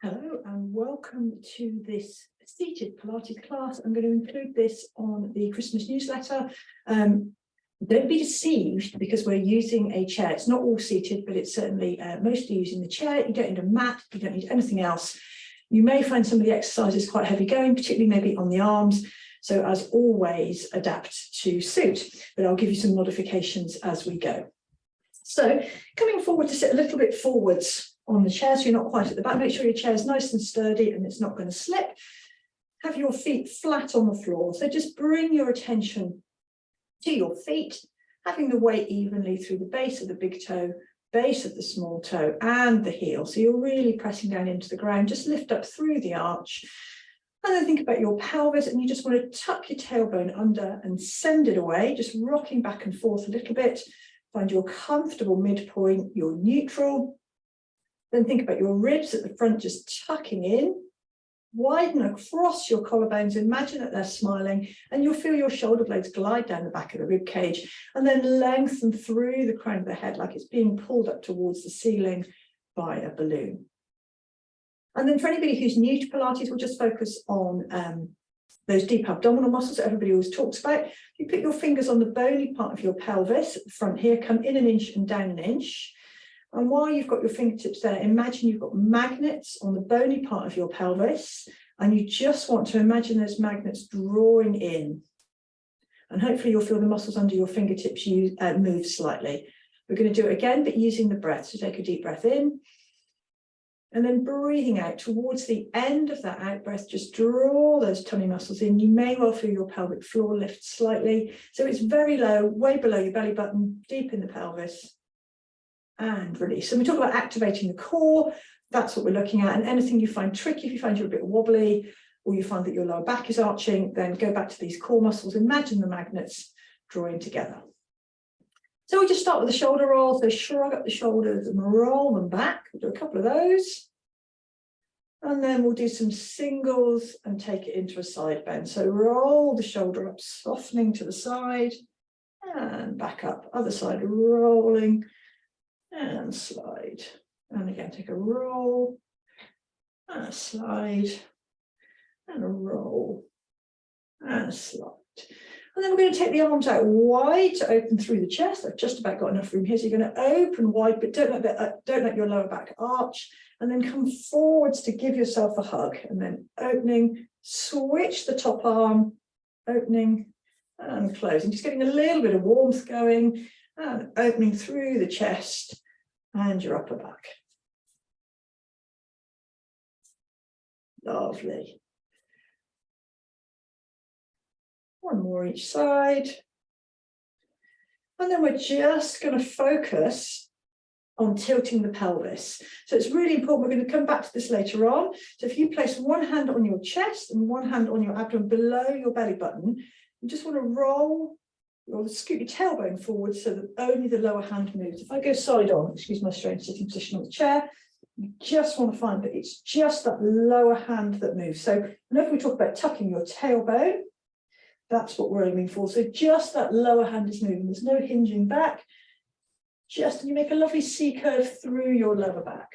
Hello and welcome to this seated Pilates class. I'm going to include this on the Christmas newsletter. Don't be deceived because we're using a chair. It's not all seated, but it's certainly mostly using the chair. You don't need a mat, you don't need anything else. You may find some of the exercises quite heavy going, particularly maybe on the arms. So as always, adapt to suit, but I'll give you some modifications as we go. So coming forward to sit a little bit forwards on the chair so you're not quite at the back. Make sure your chair is nice and sturdy and it's not going to slip. Have your feet flat on the floor. So just bring your attention to your feet, having the weight evenly through the base of the big toe, base of the small toe and the heel. So you're really pressing down into the ground. Just lift up through the arch. And then think about your pelvis and you just want to tuck your tailbone under and send it away, just rocking back and forth a little bit. Find your comfortable midpoint, your neutral. Then think about your ribs at the front, just tucking in. Widen across your collarbones. Imagine that they're smiling and you'll feel your shoulder blades glide down the back of the rib cage and then lengthen through the crown of the head like it's being pulled up towards the ceiling by a balloon. And then for anybody who's new to Pilates, we'll just focus on those deep abdominal muscles that everybody always talks about. You put your fingers on the bony part of your pelvis at the front here, come in an inch and down an inch. And while you've got your fingertips there, imagine you've got magnets on the bony part of your pelvis, and you just want to imagine those magnets drawing in. And hopefully you'll feel the muscles under your fingertips move slightly. We're going to do it again, but using the breath. So take a deep breath in. And then breathing out towards the end of that out breath, just draw those tummy muscles in. You may well feel your pelvic floor lift slightly. So it's very low, way below your belly button, deep in the pelvis. And release. So we talk about activating the core. That's what we're looking at. And anything you find tricky, if you find you're a bit wobbly, or you find that your lower back is arching, then go back to these core muscles. Imagine the magnets drawing together. So we just start with the shoulder rolls. So shrug up the shoulders and roll them back. We'll do a couple of those. And then we'll do some singles and take it into a side bend. So roll the shoulder up, softening to the side and back up. Other side, rolling and slide. And again, take a roll and a slide and a roll and a slide. And then we're going to take the arms out wide to open through the chest. I've just about got enough room here. So you're going to open wide, but don't let your lower back arch. And then come forwards to give yourself a hug. And then opening, switch the top arm, opening and closing. Just getting a little bit of warmth going and opening through the chest and your upper back. Lovely. One more each side. And then we're just going to focus on tilting the pelvis. So it's really important. We're going to come back to this later on. So if you place one hand on your chest and one hand on your abdomen below your belly button, you just want to roll or scoot your tailbone forward so that only the lower hand moves. If I go side on, excuse my strange sitting position on the chair, you just want to find that it's just that lower hand that moves. So whenever we talk about tucking your tailbone, that's what we're aiming for. So just that lower hand is moving. There's no hinging back. Just, and you make a lovely C curve through your lower back.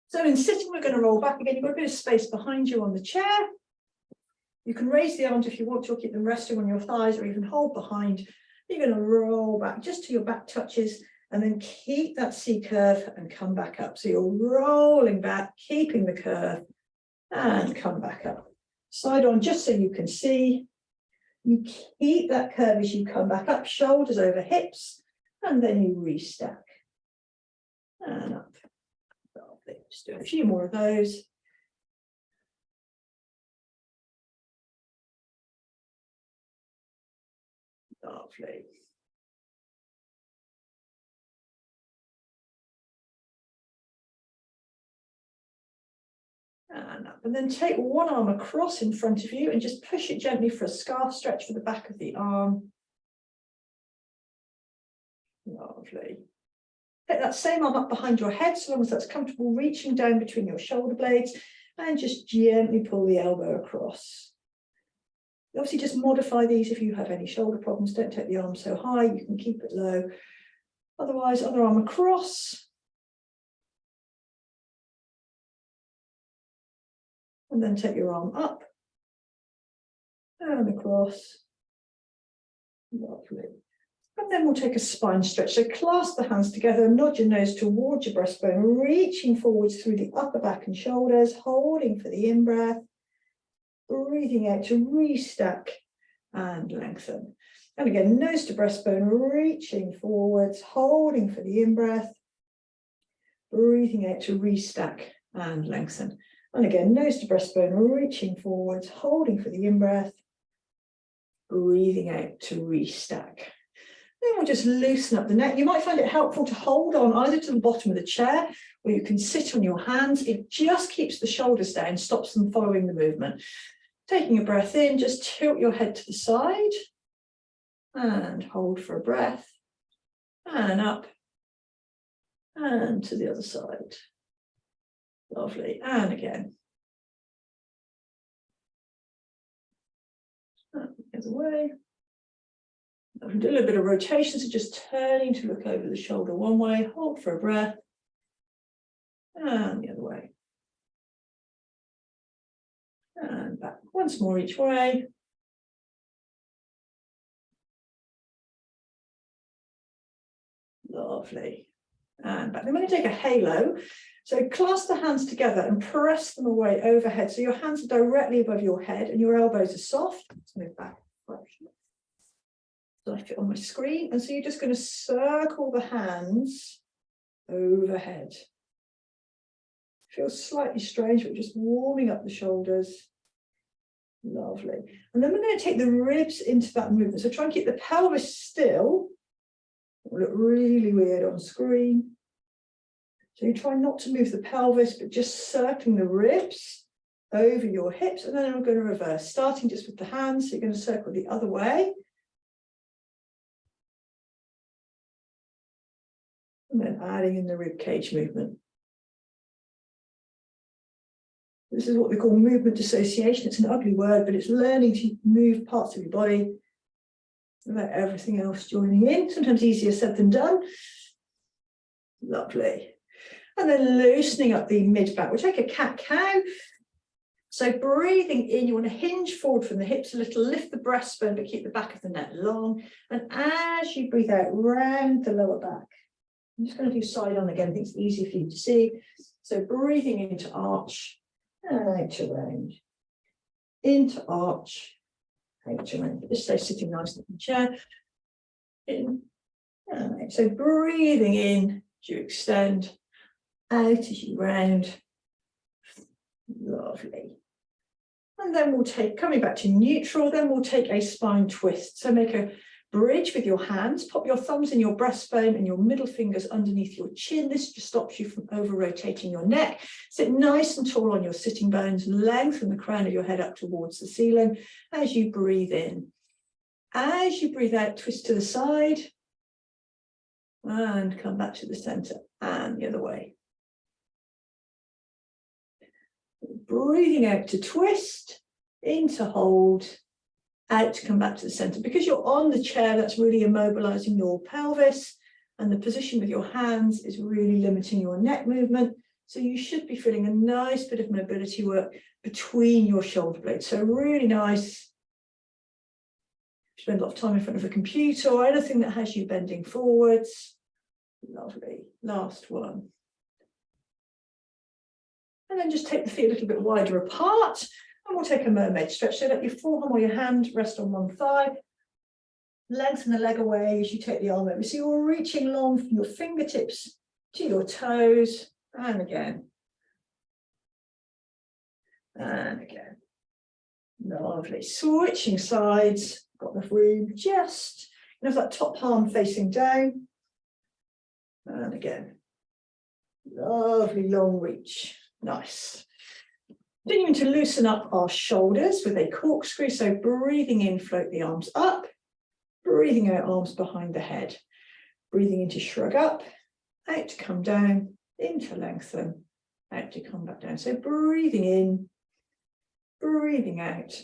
So in sitting, we're going to roll back again. You've got a bit of space behind you on the chair. You can raise the arms if you want to, or keep them resting on your thighs, or even hold behind. You're going to roll back just to your back touches, and then keep that C curve and come back up. So you're rolling back, keeping the curve, and come back up. Side on, just so you can see. You keep that curve as you come back up, shoulders over hips, and then you restack. And up. Lovely. Just do a few more of those. Lovely. And up. And then take one arm across in front of you and just push it gently for a scarf stretch for the back of the arm. Lovely. Take that same arm up behind your head, so long as that's comfortable, reaching down between your shoulder blades, and just gently pull the elbow across. Obviously, just modify these if you have any shoulder problems. Don't take the arm so high, you can keep it low. Otherwise, other arm across. And then take your arm up and across. Lovely. And then we'll take a spine stretch. So clasp the hands together, nod your nose towards your breastbone, reaching forwards through the upper back and shoulders, holding for the in-breath, breathing out to restack and lengthen. And again, nose to breastbone, reaching forwards, holding for the in-breath, breathing out to restack and lengthen. And again, nose to breastbone, reaching forwards, holding for the in-breath, breathing out to restack. Then we'll just loosen up the neck. You might find it helpful to hold on either to the bottom of the chair, or you can sit on your hands. It just keeps the shoulders down, stops them following the movement. Taking a breath in, just tilt your head to the side and hold for a breath, and up and to the other side. Lovely. And again. And the other way. Do a little bit of rotation, so just turning to look over the shoulder one way, hold for a breath, and the other way. And back once more each way. Lovely. And back. Then we're going to take a halo. So clasp the hands together and press them away overhead. So your hands are directly above your head and your elbows are soft. Let's move back. So I fit on my screen. And so you're just going to circle the hands overhead. Feels slightly strange, but just warming up the shoulders. Lovely. And then we're going to take the ribs into that movement. So try and keep the pelvis still. It will look really weird on screen. So you try not to move the pelvis, but just circling the ribs over your hips. And then we're going to reverse, starting just with the hands. So you're going to circle the other way. And then adding in the rib cage movement. This is what we call movement dissociation. It's an ugly word, but it's learning to move parts of your body without everything else joining in. Sometimes easier said than done. Lovely. And then loosening up the mid-back. We'll take a cat-cow. So breathing in, you want to hinge forward from the hips a little, lift the breastbone, but keep the back of the neck long. And as you breathe out, round the lower back. I'm just going to do side on again. I think it's easier for you to see. So breathing into arch and out to round. Into arch, out to round. Just stay sitting nicely in the chair. In and out. So breathing in as you extend, out as you round. Lovely. And then we'll take, coming back to neutral, then we'll take a spine twist. So make a bridge with your hands, pop your thumbs in your breastbone and your middle fingers underneath your chin. This just stops you from over rotating your neck. Sit nice and tall on your sitting bones, lengthen the crown of your head up towards the ceiling as you breathe in. As you breathe out, twist to the side and come back to the center and the other way. Breathing out to twist, in to hold, out to come back to the center. Because you're on the chair, that's really immobilizing your pelvis, and the position with your hands is really limiting your neck movement. So you should be feeling a nice bit of mobility work between your shoulder blades. So really nice. Spend a lot of time in front of a computer or anything that has you bending forwards. Lovely. Last one. And then just take the feet a little bit wider apart. And we'll take a mermaid stretch. So let your forearm or your hand rest on one thigh. Lengthen the leg away as you take the arm over. So you're reaching long from your fingertips to your toes. And again. And again. Lovely. Switching sides. Got enough room. Just enough that top palm facing down. And again. Lovely long reach. Nice. Continuing to loosen up our shoulders with a corkscrew. So breathing in, float the arms up. Breathing out, arms behind the head. Breathing in to shrug up. Out to come down. In to lengthen. Out to come back down. So breathing in. Breathing out.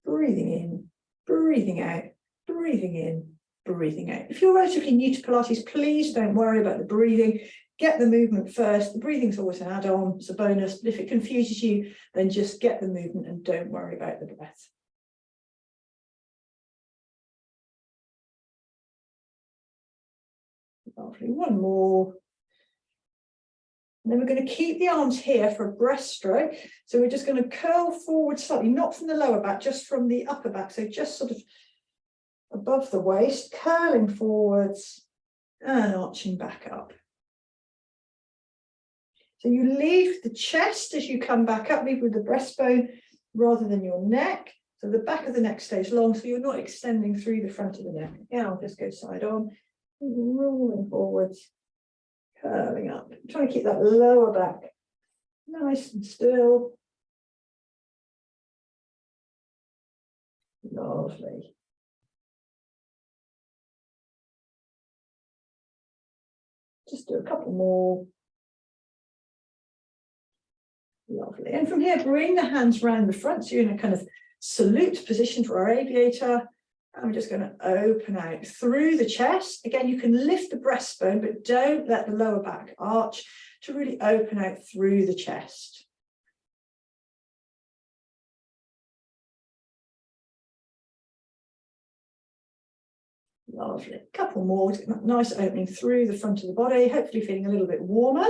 Breathing in. Breathing out. Breathing in. Breathing out. If you're relatively new to Pilates, please don't worry about the breathing. get the movement first. The breathing's always an add-on, it's a bonus, but if it confuses you, then just get the movement and don't worry about the breath. Lovely, one more. And then we're going to keep the arms here for a breaststroke. So we're just going to curl forward slightly, not from the lower back, just from the upper back. So just sort of above the waist, curling forwards and arching back up. So you leave the chest as you come back up, leave with the breastbone rather than your neck. So the back of the neck stays long, so you're not extending through the front of the neck. Again, I'll just go side on, rolling forwards, curling up. I'm trying to keep that lower back nice and still. Lovely. Just do a couple more. Lovely. And from here, bring the hands around the front. So you're in a kind of salute position for our aviator. And we're just going to open out through the chest. Again, you can lift the breastbone, but don't let the lower back arch to really open out through the chest. Lovely. A couple more. Nice opening through the front of the body, hopefully feeling a little bit warmer.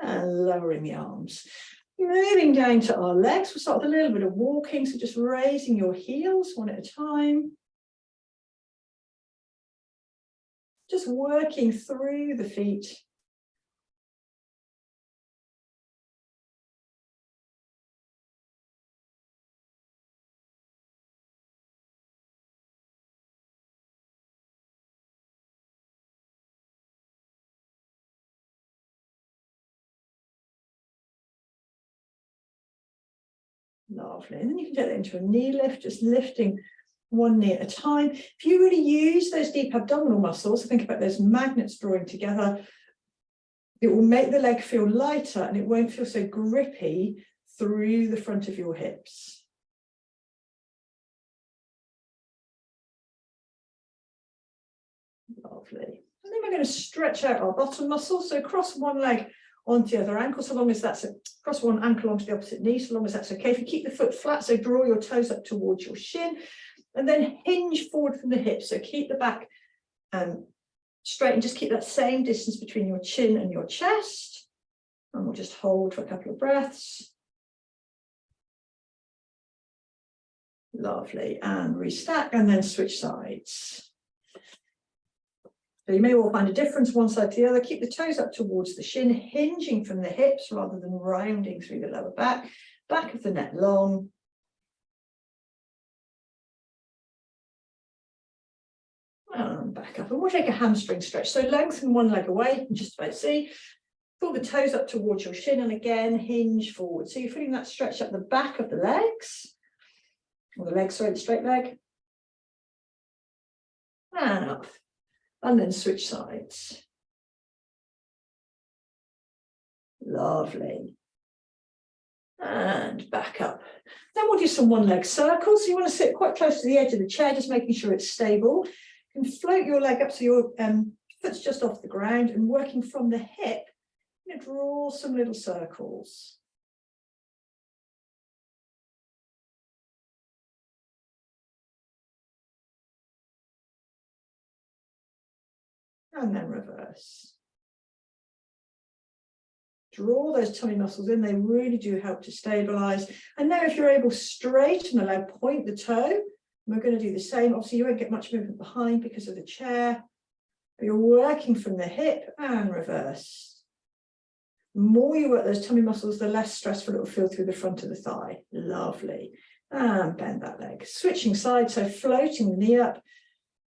And lowering the arms. Moving down to our legs, we'll start with a little bit of walking, so just raising your heels one at a time. Just working through the feet. Lovely. And then you can take that into a knee lift, just lifting one knee at a time. If you really use those deep abdominal muscles, think about those magnets drawing together, it will make the leg feel lighter and it won't feel so grippy through the front of your hips. Lovely. And then we're going to stretch out our bottom muscles. So cross one leg onto the other ankle, so long as that's cross one ankle onto the opposite knee, so long as that's okay. If you keep the foot flat, so draw your toes up towards your shin, and then hinge forward from the hips. So keep the back straight and just keep that same distance between your chin and your chest. And we'll just hold for a couple of breaths. Lovely. And restack and then switch sides. So you may well find a difference one side to the other. Keep the toes up towards the shin, hinging from the hips rather than rounding through the lower back. Back of the neck long. And back up. And we'll take a hamstring stretch. So lengthen one leg away, you can just about see. Pull the toes up towards your shin and again hinge forward. So you're feeling that stretch up the back of the legs. Or the legs, sorry, the straight leg. And up. And then switch sides. Lovely. And back up. Then we'll do some one leg circles. So you want to sit quite close to the edge of the chair, just making sure it's stable. You can float your leg up so your foot's just off the ground and working from the hip, you know, draw some little circles. And then reverse. Draw those tummy muscles in, they really do help to stabilize. And now if you're able, straighten the leg, point the toe. We're going to do the same. Obviously you won't get much movement behind because of the chair. But you're working from the hip and reverse. The more you work those tummy muscles, the less stressful it will feel through the front of the thigh. Lovely. And bend that leg. Switching sides, so floating the knee up.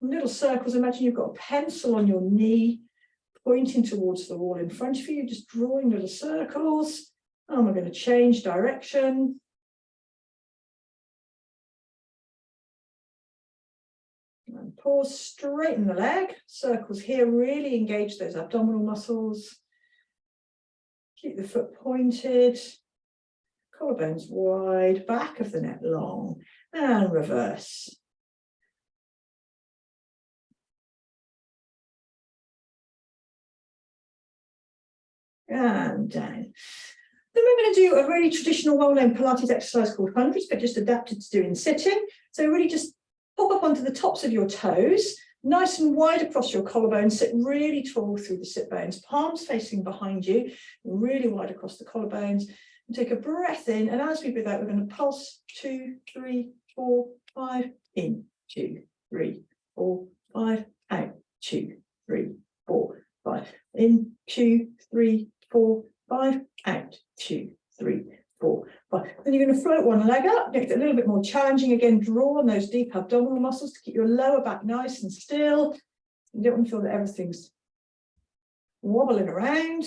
Little circles. Imagine you've got a pencil on your knee pointing towards the wall in front of you, just drawing little circles. And we're going to change direction. And pause, straighten the leg. Circles here, really engage those abdominal muscles. Keep the foot pointed. Collarbones wide, back of the neck long. And reverse. and down. Then we're going to do a really traditional well-known Pilates exercise called hundreds, but just adapted to do in sitting. So really just pop up onto the tops of your toes, nice and wide across your collarbones, sit really tall through the sit bones, palms facing behind you, really wide across the collarbones. And take a breath in, and as we breathe out, we're going to pulse 2, 3, 4, 5, in, 2, 3, 4, 5, out, 2, 3, 4, 5, in, 2, 3, 4, 5, out, 2, 3, 4, 5. Then you're going to float one leg up, make it a little bit more challenging. Again, draw on those deep abdominal muscles to keep your lower back nice and still. You don't want to feel that everything's wobbling around.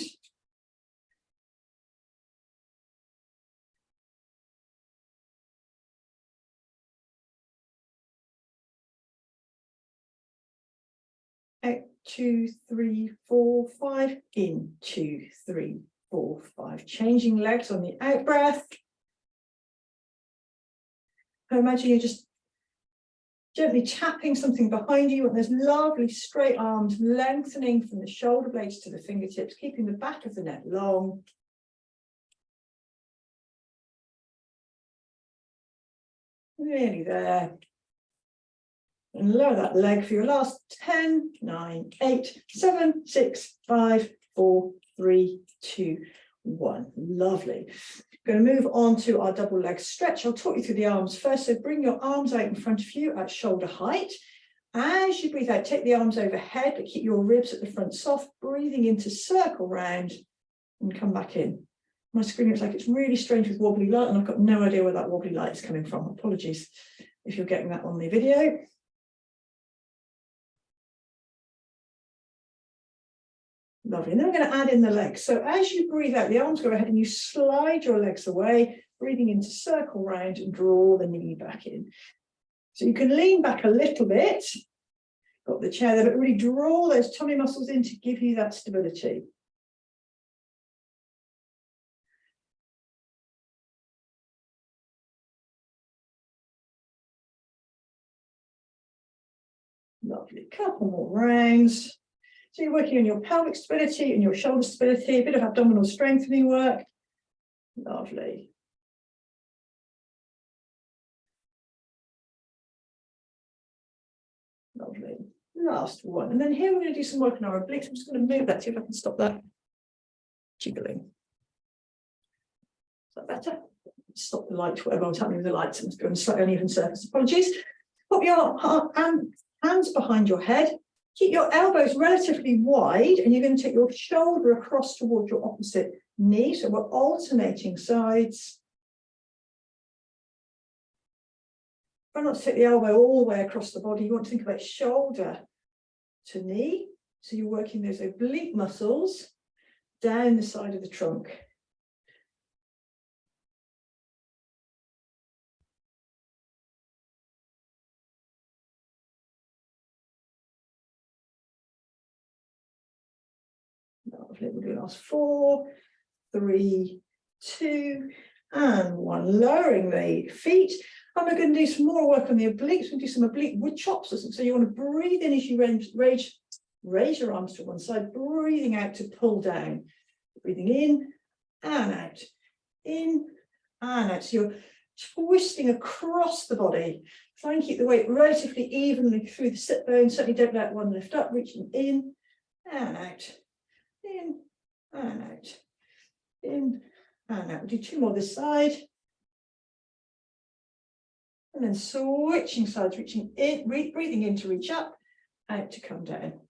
Out, 2, 3, 4, 5, in, 2, 3, 4, 5. Changing legs on the out breath. Imagine you're just gently tapping something behind you, and there's lovely straight arms lengthening from the shoulder blades to the fingertips, keeping the back of the neck long. Really there. And lower that leg for your last 10, 9, 8, 7, 6, 5, 4, 3, 2, 1. Lovely. Going to move on to our double leg stretch. I'll talk you through the arms first. So bring your arms out in front of you at shoulder height. As you breathe out, take the arms overhead, but keep your ribs at the front soft, breathing into circle round and come back in. My screen looks like it's really strange with wobbly light, and I've got no idea where that wobbly light is coming from. Apologies if you're getting that on the video. Lovely. And then we're going to add in the legs. So as you breathe out, the arms go ahead and you slide your legs away, breathing into circle round and draw the knee back in. So you can lean back a little bit, got the chair there, but really draw those tummy muscles in to give you that stability. Lovely. Couple more rounds. So you're working on your pelvic stability and your shoulder stability, a bit of abdominal strengthening work. Lovely. Lovely. Last one. And then here we're going to do some work on our obliques. I'm just going to move that, see if I can stop that jiggling. Is that better? Stop the light, whatever was happening with the lights. I'm just going slightly uneven surface. Apologies. Pop your hands behind your head. Keep your elbows relatively wide, and you're going to take your shoulder across towards your opposite knee. So we're alternating sides. Try not to take the elbow all the way across the body. You want to think about shoulder to knee. So you're working those oblique muscles down the side of the trunk. Lovely. We'll do last 4, 3, 2, and 1. Lowering the feet. And we're going to do some more work on the obliques. We'll do some oblique wood chops. So you want to breathe in as you raise your arms to one side, breathing out to pull down. Breathing in and out. In and out. So you're twisting across the body. Try and keep the weight relatively evenly through the sit bones. Certainly don't let one lift up, reaching in and out. In and out. In and out. We'll do 2 more this side. And then switching sides, reaching in, breathing in to reach up, out to come down.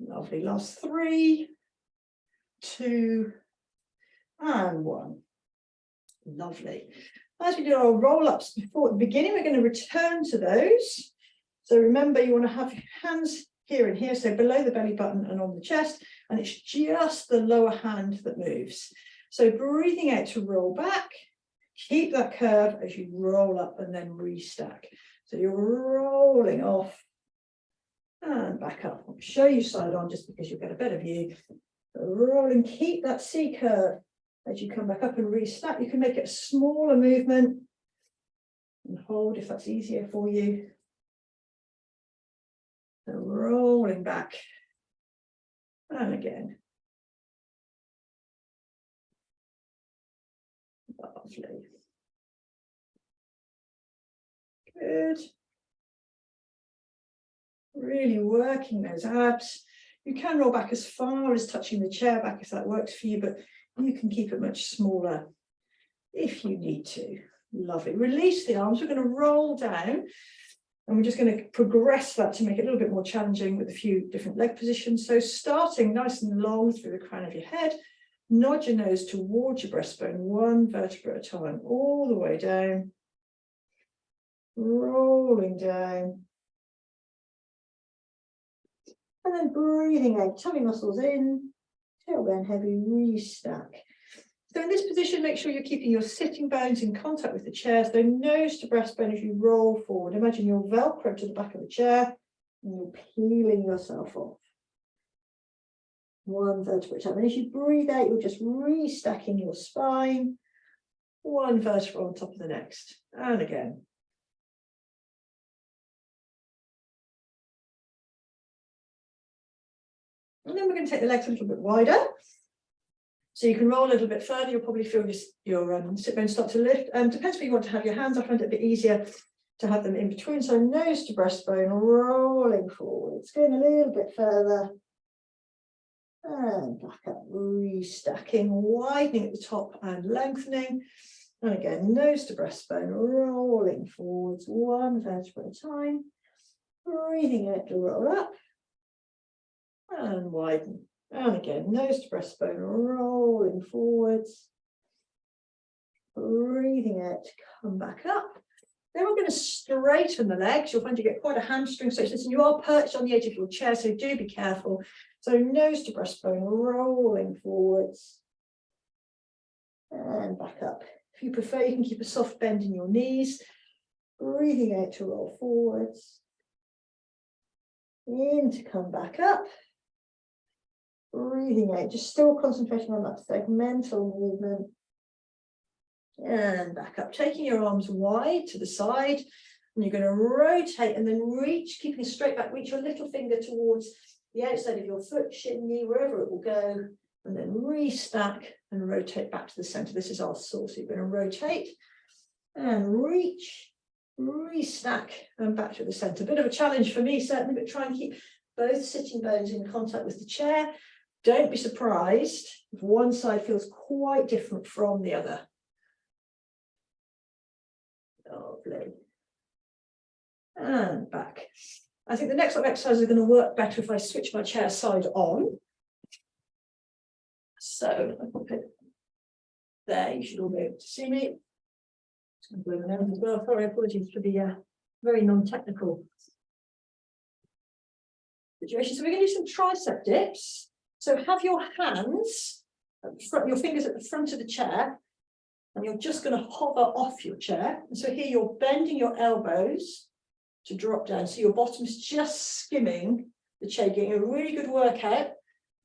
Lovely. Last 3, 2, and 1. Lovely. As we do our roll-ups before at the beginning, we're going to return to those. So remember, you want to have your hands here and here, so below the belly button and on the chest, and it's just the lower hand that moves. So breathing out to roll back, keep that curve as you roll up and then restack. So you're rolling off and back up. I'll show you side on just because you'll get a better view. Rolling, keep that C curve as you come back up and restack. You can make it a smaller movement. And hold if that's easier for you. So rolling back. And again. Lovely. Good. Really working those abs. You can roll back as far as touching the chair back if that works for you, but you can keep it much smaller if you need to. Lovely. Release the arms. We're going to roll down and we're just going to progress that to make it a little bit more challenging with a few different leg positions. So starting nice and long through the crown of your head, nod your nose towards your breastbone, one vertebra at a time, all the way down, rolling down. And then breathing out, tummy muscles in, tailbone heavy, restack. So in this position, make sure you're keeping your sitting bones in contact with the chair, so nose to breastbone as you roll forward. Imagine you're Velcro to the back of the chair and you're peeling yourself off. One vertebra at a time. And as you breathe out, you're just restacking your spine, one vertebra on top of the next. And again. And then we're going to take the legs a little bit wider. So you can roll a little bit further. You'll probably feel your sit bones start to lift. Depends where you want to have your hands. I find it a bit easier to have them in between. So nose to breastbone, rolling forwards, going a little bit further. And back up, restacking, widening at the top and lengthening. And again, nose to breastbone, rolling forwards, one vertebra at a time. Breathing out to roll up. And widen. And again, nose to breastbone, rolling forwards. Breathing out to come back up. Then we're going to straighten the legs. You'll find you get quite a hamstring stretch. You are perched on the edge of your chair, so do be careful. So nose to breastbone, rolling forwards. And back up. If you prefer, you can keep a soft bend in your knees. Breathing out to roll forwards. In to come back up. Breathing out, just still concentrating on that segmental movement. And back up, taking your arms wide to the side. And you're going to rotate and then reach, keeping straight back, reach your little finger towards the outside of your foot, shin, knee, wherever it will go. And then restack and rotate back to the center. This is our source. So you're going to rotate and reach, restack and back to the center. A bit of a challenge for me, certainly, but try and keep both sitting bones in contact with the chair. Don't be surprised if one side feels quite different from the other. Lovely. And back. I think the next lot of exercises are going to work better if I switch my chair side on. So I'll put it there. You should all be able to see me. Just going to blow my nose as well. Sorry, apologies for the very non-technical situation. So we're going to do some tricep dips. So have your hands, your fingers at the front of the chair, and you're just going to hover off your chair. And so here you're bending your elbows to drop down. So your bottom's just skimming the chair, getting a really good workout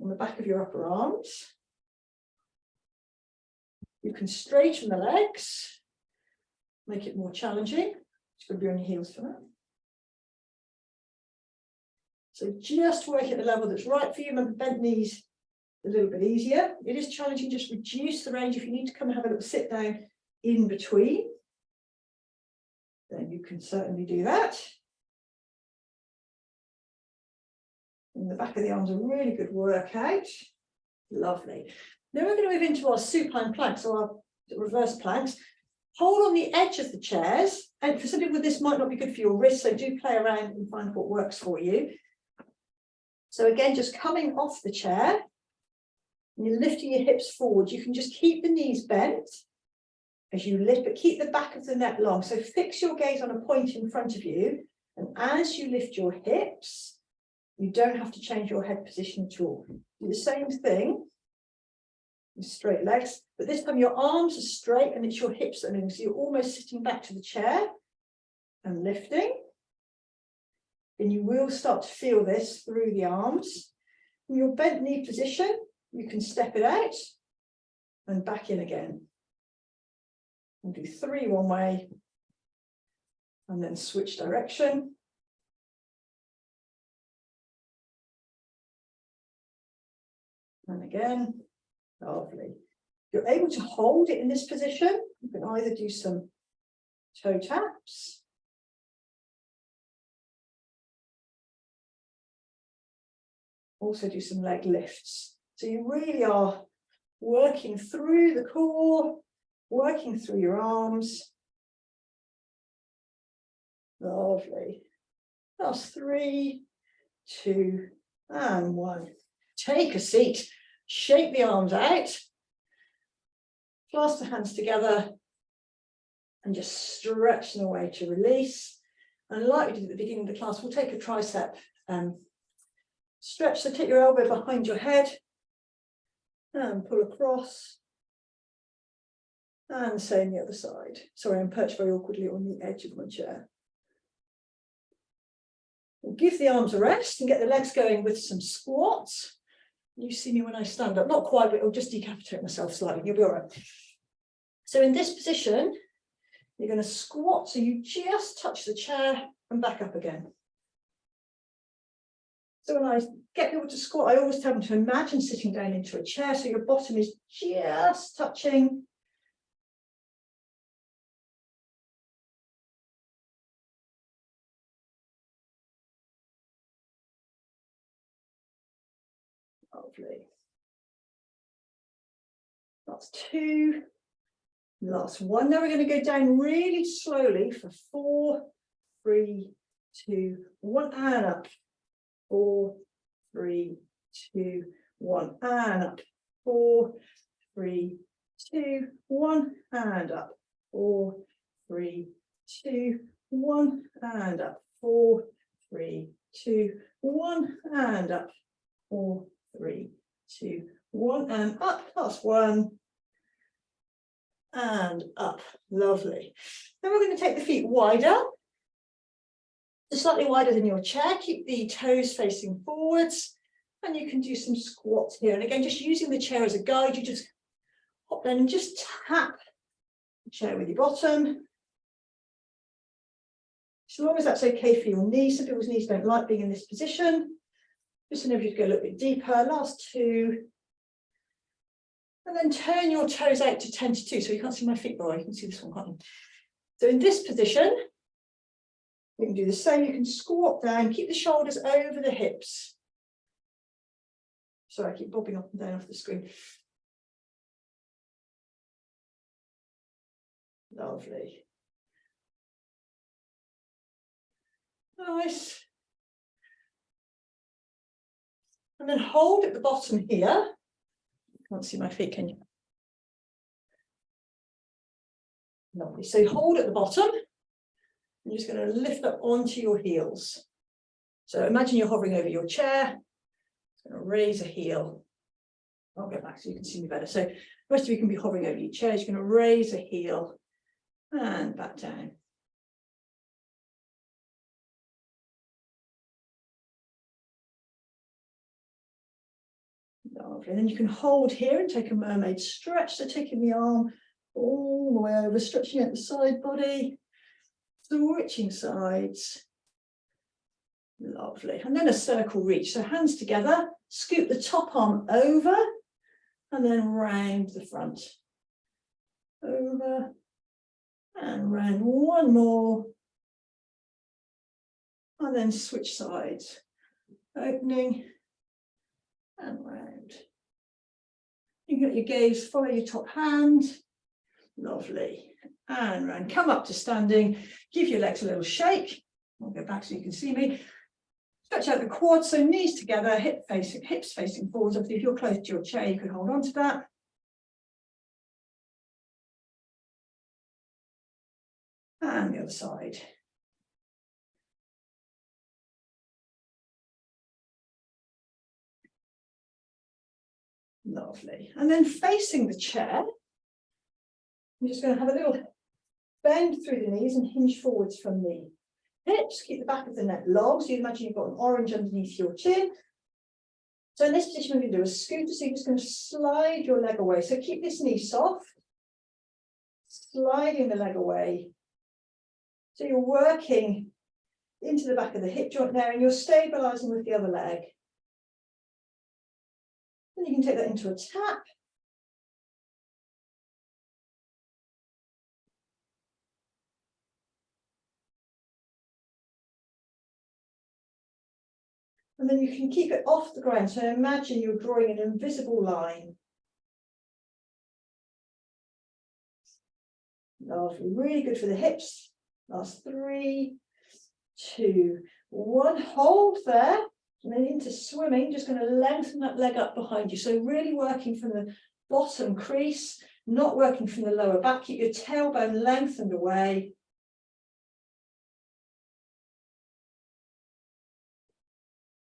on the back of your upper arms. You can straighten the legs, make it more challenging. It's going to be on your heels for that. So just working at the level that's right for you. Remember, bent knees a little bit easier. It is challenging, just reduce the range. If you need to come and have a little sit down in between, then you can certainly do that. And the back of the arms, a really good workout. Lovely. Then we're going to move into our supine planks, or our reverse planks. Hold on the edge of the chairs. And for some people, this might not be good for your wrists, so do play around and find what works for you. So again, just coming off the chair, and you're lifting your hips forward. You can just keep the knees bent as you lift, but keep the back of the neck long. So fix your gaze on a point in front of you. And as you lift your hips, you don't have to change your head position at all. Do the same thing with straight legs, but this time your arms are straight and it's your hips that are moving. So you're almost sitting back to the chair and lifting. And you will start to feel this through the arms. In your bent knee position, you can step it out and back in again. And do 3 one way and then switch direction. And again, lovely. You're able to hold it in this position. You can either do some toe taps, also do some leg lifts. So you really are working through the core, working through your arms. Lovely. Last 3, 2, and 1. Take a seat. Shake the arms out. Clasp the hands together and just stretch them away to release. And like we did at the beginning of the class, we'll take a tricep stretch. So take your elbow behind your head and pull across. And same the other side. Sorry, I'm perched very awkwardly on the edge of my chair. We'll give the arms a rest and get the legs going with some squats. You see me when I stand up, not quite, but I'll just decapitate myself slightly. You'll be all right. So in this position, you're going to squat. So you just touch the chair and back up again. So when I get people to squat, I always tell them to imagine sitting down into a chair. So your bottom is just touching. Lovely. That's 2. Last 1. Now we're going to go down really slowly for 4, 3, 2, 1, and up. 4, 3, 2, 1, and up. 4, 3, 2, 1, and up. 4, 3, 2, 1, and up. 4, 3, 2, 1, and up. 4, 3, 2, 1, and up. Last 1. And up. Lovely. Then we're going to take the feet wider, slightly wider than your chair. Keep the toes facing forwards, and you can do some squats here. And again, just using the chair as a guide, you just hop down and just tap the chair with your bottom. As long as that's okay for your knees. Some people's knees don't like being in this position. Just enable you to go a little bit deeper. Last 2. And then turn your toes out to 10 to 2. So you can't see my feet, but you can see this one, can't you? So in this position, you can do the same. You can squat down, keep the shoulders over the hips. Sorry, I keep bobbing up and down off the screen. Lovely. Nice. And then hold at the bottom here. Can't see my feet, can you? Lovely. So hold at the bottom. You're just going to lift up onto your heels. So imagine you're hovering over your chair. It's going to raise a heel. I'll go back so you can see me better. So the rest of you can be hovering over your chair. You're going to raise a heel and back down. Lovely. And then you can hold here and take a mermaid stretch. So taking the arm all the way over, stretching out the side body, switching sides. Lovely. And then a circle reach. So hands together, scoop the top arm over, and then round the front. Over and round. One more. And then switch sides. Opening and round. You can get your gaze, follow your top hand. Lovely. And round. Come up to standing. Give your legs a little shake. I'll go back so you can see me. Stretch out the quads, so knees together, hips facing forwards. Obviously, if you're close to your chair, you can hold on to that. And the other side. Lovely. And then facing the chair, I'm just going to have a little bend through the knees and hinge forwards from the hips. Keep the back of the neck long. So you imagine you've got an orange underneath your chin. So in this position, we're going to do a scooter. So you're just going to slide your leg away. So keep this knee soft. Sliding the leg away So you're working into the back of the hip joint there, and you're stabilizing with the other leg. And you can take that into a tap. And then you can keep it off the ground. So imagine you're drawing an invisible line. Lovely, really good for the hips. Last 3, 2, 1. Hold there. And then into swimming, just going to lengthen that leg up behind you. So really working from the bottom crease, not working from the lower back. Keep your tailbone lengthened away.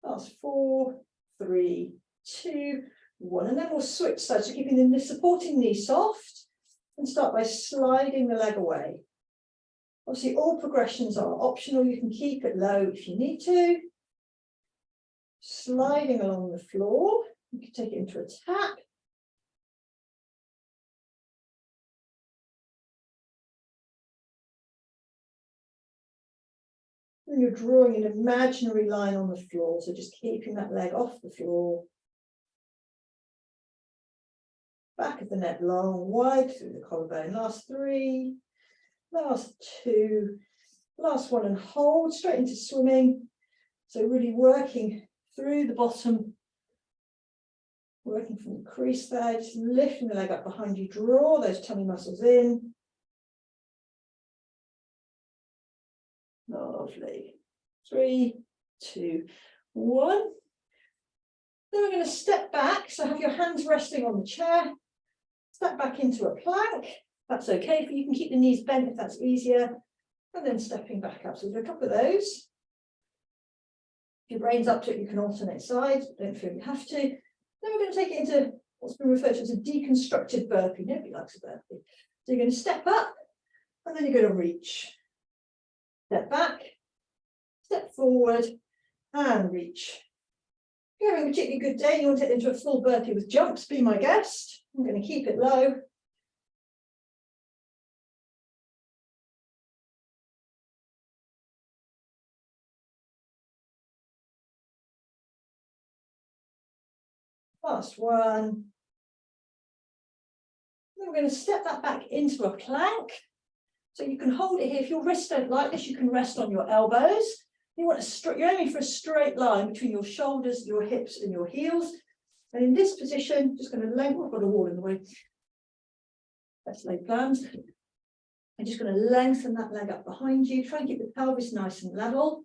Last 4, 3, 2, 1. And then we'll switch sides. So keeping the supporting knee soft and start by sliding the leg away. Obviously, all progressions are optional. You can keep it low if you need to. Sliding along the floor. You can take it into a tap. And you're drawing an imaginary line on the floor, so just keeping that leg off the floor. Back of the neck long, wide through the collarbone. Last 3, last 2, last 1, and hold straight into swimming. So really working through the bottom, working from the crease there, just lifting the leg up behind you, draw those tummy muscles in. Lovely. 3, 2, 1. Then we're going to step back. So have your hands resting on the chair. Step back into a plank. That's okay. You can keep the knees bent if that's easier. And then stepping back up. So we'll do a couple of those. If your brain's up to it, you can alternate sides. Don't feel you have to. Then we're going to take it into what's been referred to as a deconstructed burpee. Nobody likes a burpee. So you're going to step up, and then you're going to reach. Step back, step forward, and reach. If you're having a particularly good day, you want to take it into a full burpee with jumps, be my guest. I'm going to keep it low. Last 1. Then we're going to step that back into a plank. So you can hold it here. If your wrists don't like this, you can rest on your elbows. You want to you're aiming for a straight line between your shoulders, your hips, and your heels. And in this position, just going to lengthen. I've got a wall in the way. Let's lay plans. I'm just going to lengthen that leg up behind you. Try and keep the pelvis nice and level.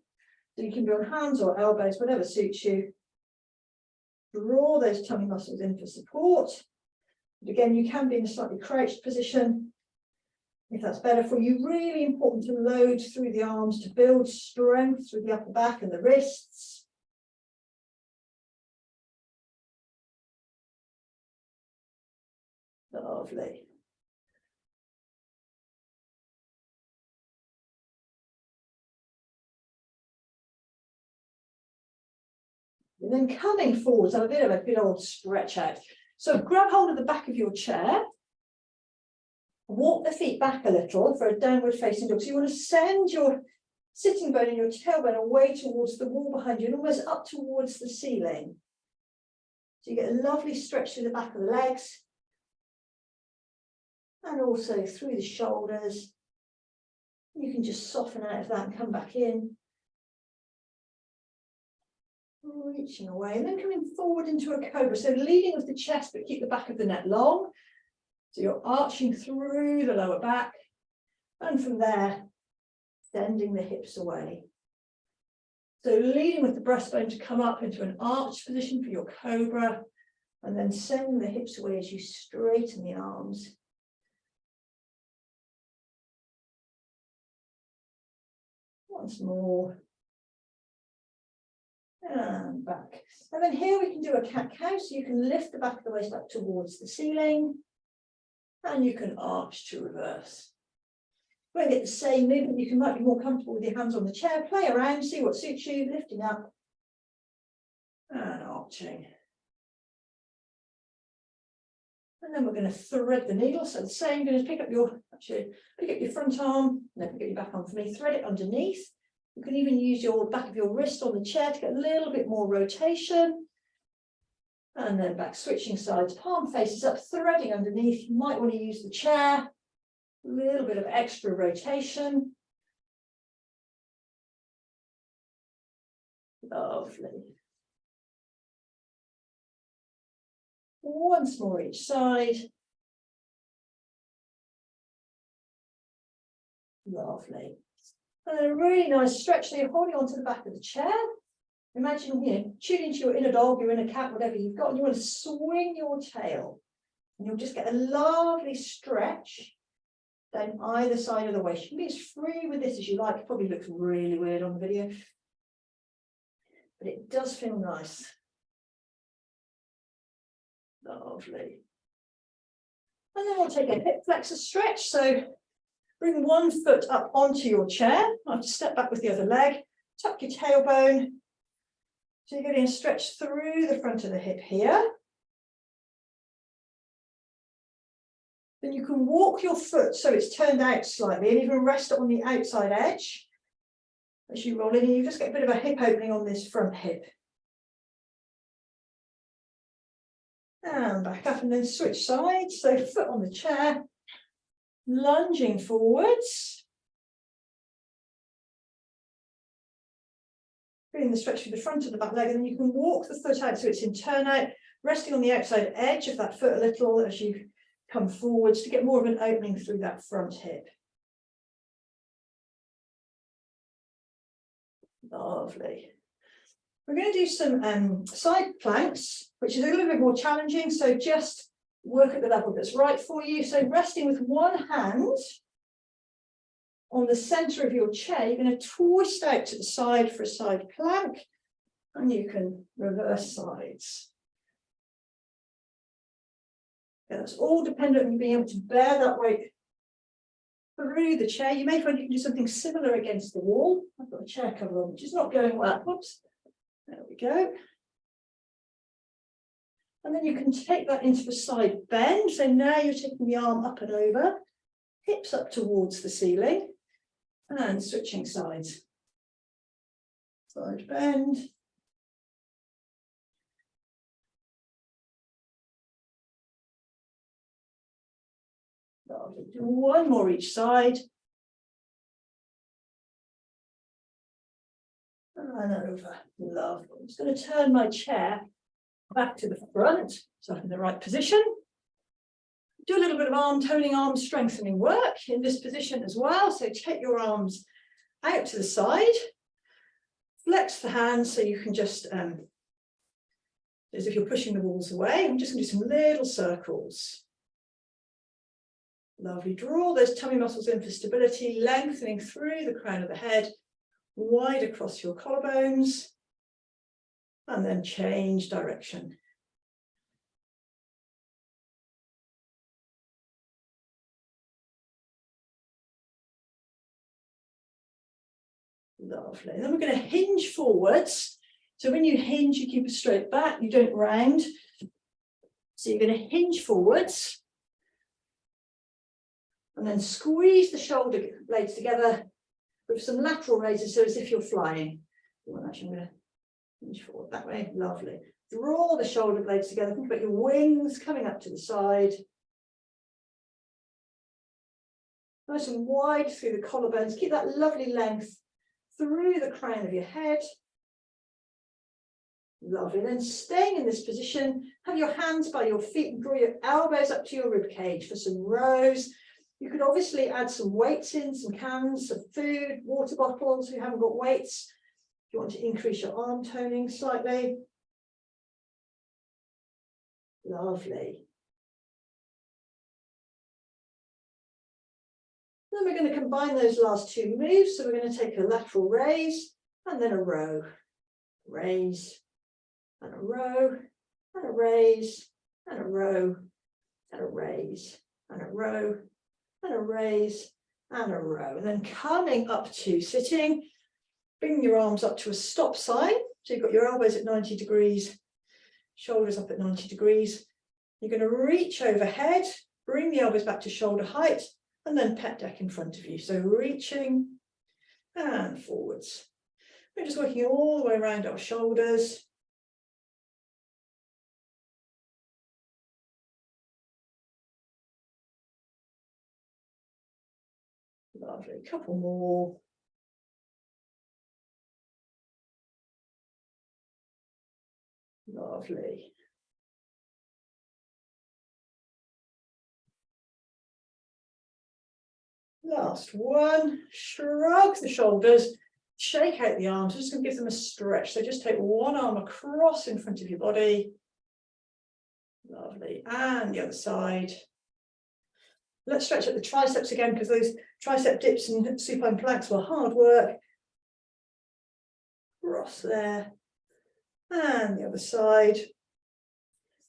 So you can be on hands or elbows, whatever suits you. Draw those tummy muscles in for support. And again, you can be in a slightly crouched position if that's better for you. Really important to load through the arms to build strength through the upper back and the wrists. Lovely. And then coming forwards, have a bit of a good old stretch out. So grab hold of the back of your chair. Walk the feet back a little for a downward facing dog. So you want to send your sitting bone and your tailbone away towards the wall behind you and almost up towards the ceiling. So you get a lovely stretch through the back of the legs and also through the shoulders. You can just soften out of that and come back in. Reaching away and then coming forward into a cobra. So leading with the chest, but keep the back of the neck long. So you're arching through the lower back. And from there, bending the hips away. So leading with the breastbone to come up into an arched position for your cobra. And then sending the hips away as you straighten the arms. Once more. And back. And then here we can do a cat-cow. So you can lift the back of the waist up towards the ceiling. And you can arch to reverse. You won't get the same movement. You might be more comfortable with your hands on the chair. Play around, see what suits you. Lifting up. And arching. And then we're going to thread the needle. So the same, going to pick up your Actually, pick up your front arm, then pick up your back arm for me, thread it underneath. You can even use your back of your wrist on the chair to get a little bit more rotation. And then back, switching sides, palm faces up, threading underneath. You might want to use the chair, a little bit of extra rotation. Lovely. Once more each side. Lovely. And then a really nice stretch. So you're holding onto the back of the chair. Imagine, tune into your inner dog, your inner cat, whatever you've got, and you want to swing your tail. And you'll just get a lovely stretch down either side of the waist. You can be as free with this as you like. It probably looks really weird on the video, but it does feel nice. Lovely. And then we'll take a hip flexor stretch. So bring one foot up onto your chair. I have to step back with the other leg. Tuck your tailbone. So you're going to stretch through the front of the hip here. Then you can walk your foot so it's turned out slightly and even rest it on the outside edge. As you roll in, you just get a bit of a hip opening on this front hip. And back up and then switch sides. So foot on the chair, lunging forwards. Feeling the stretch through the front of the back leg, and then you can walk the foot out so it's in turn out, resting on the outside edge of that foot a little as you come forwards to get more of an opening through that front hip. Lovely. We're going to do some side planks, which is a little bit more challenging, so just work at the level that's right for you. So resting with one hand on the center of your chair, you're going to twist out to the side for a side plank, and you can reverse sides. Yeah, that's all dependent on you being able to bear that weight through the chair. You may find you can do something similar against the wall. I've got a chair cover on, which is not going well. Whoops. There we go. And then you can take that into a side bend. So now you're taking the arm up and over, hips up towards the ceiling, and switching sides. Side bend. Lovely. Do one more each side. And over. Lovely. I'm just going to turn my chair back to the front, so I'm in the right position. Do a little bit of arm toning, arm strengthening work in this position as well. So take your arms out to the side, flex the hands so you can just, as if you're pushing the walls away. I'm just going to do some little circles. Lovely. Draw those tummy muscles in for stability, lengthening through the crown of the head, wide across your collarbones, and then change direction. Lovely. And then we're going to hinge forwards. So when you hinge, you keep a straight back, you don't round. So you're going to hinge forwards and then squeeze the shoulder blades together with some lateral raises, so as if you're flying. Actually, I'm going to hinge forward that way. Lovely. Draw the shoulder blades together. Think about your wings coming up to the side. Nice and wide through the collarbones. Keep that lovely length through the crown of your head. Lovely. Then staying in this position, have your hands by your feet and draw your elbows up to your rib cage for some rows. You could obviously add some weights in, some cans of food, water bottles if you haven't got weights. If you want to increase your arm toning slightly. Lovely. Then we're going to combine those last two moves. So we're going to take a lateral raise and then a row. Raise and a row and a raise and a row and a raise and a row and a raise and a row. And then coming up to sitting, bring your arms up to a stop sign. So you've got your elbows at 90 degrees, shoulders up at 90 degrees. You're going to reach overhead, bring the elbows back to shoulder height, and then pet deck in front of you. So reaching and forwards. We're just working all the way around our shoulders. Lovely, couple more. Lovely. Last one, shrug the shoulders, shake out the arms, just going to give them a stretch. So just take one arm across in front of your body. Lovely, and the other side. Let's stretch out the triceps again, because those tricep dips and supine planks were hard work. Cross there, and the other side.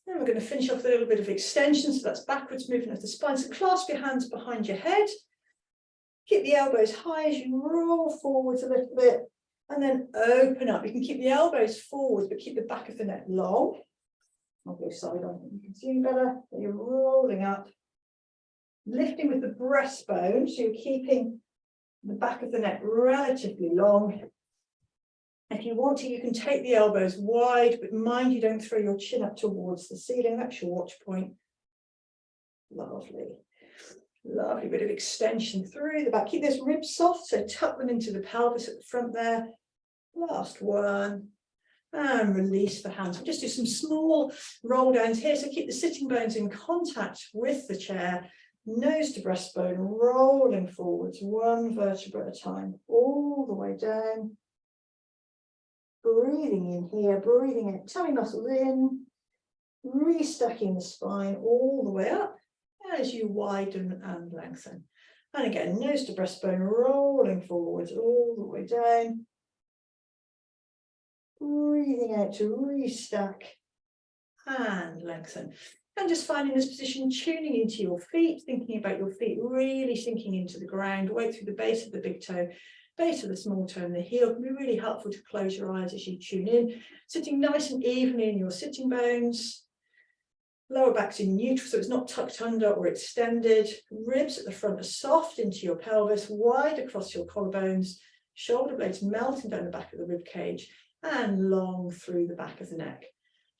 Then we're going to finish off with a little bit of extension, so that's backwards movement of the spine. So clasp your hands behind your head. Keep the elbows high as you roll forwards a little bit, and then open up. You can keep the elbows forward, but keep the back of the neck long. I'll go side on, you can see better. So you're rolling up, lifting with the breastbone, so you're keeping the back of the neck relatively long. If you want to, you can take the elbows wide, but mind you don't throw your chin up towards the ceiling. That's your watch point. Lovely. Lovely bit of extension through the back. Keep those ribs soft, so tuck them into the pelvis at the front there. Last one. And release the hands. We'll just do some small roll downs here. So keep the sitting bones in contact with the chair. Nose to breastbone, rolling forwards, one vertebra at a time, all the way down. Breathing in here, breathing in, tummy muscles in, restacking the spine all the way up as you widen and lengthen. And again, nose to breastbone, rolling forwards all the way down. Breathing out to restack and lengthen. And just finding this position, tuning into your feet, thinking about your feet, really sinking into the ground, right through the base of the big toe, base of the small toe and the heel. It can be really helpful to close your eyes as you tune in, sitting nice and evenly in your sitting bones. Lower back's in neutral, so it's not tucked under or extended. Ribs at the front are soft into your pelvis, wide across your collarbones, shoulder blades melting down the back of the rib cage, and long through the back of the neck.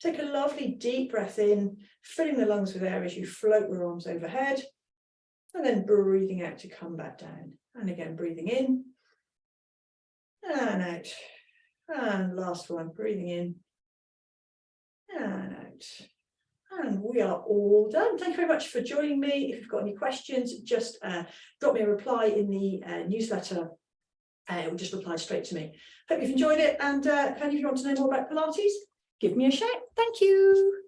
Take a lovely deep breath in, filling the lungs with air as you float your arms overhead, and then breathing out to come back down. And again, breathing in and out. And last one, breathing in and out. And we are all done. Thank you very much for joining me. If you've got any questions, just drop me a reply in the newsletter. It will just reply straight to me. Hope you've enjoyed it. And if any of you want to know more about Pilates, give me a shout. Thank you.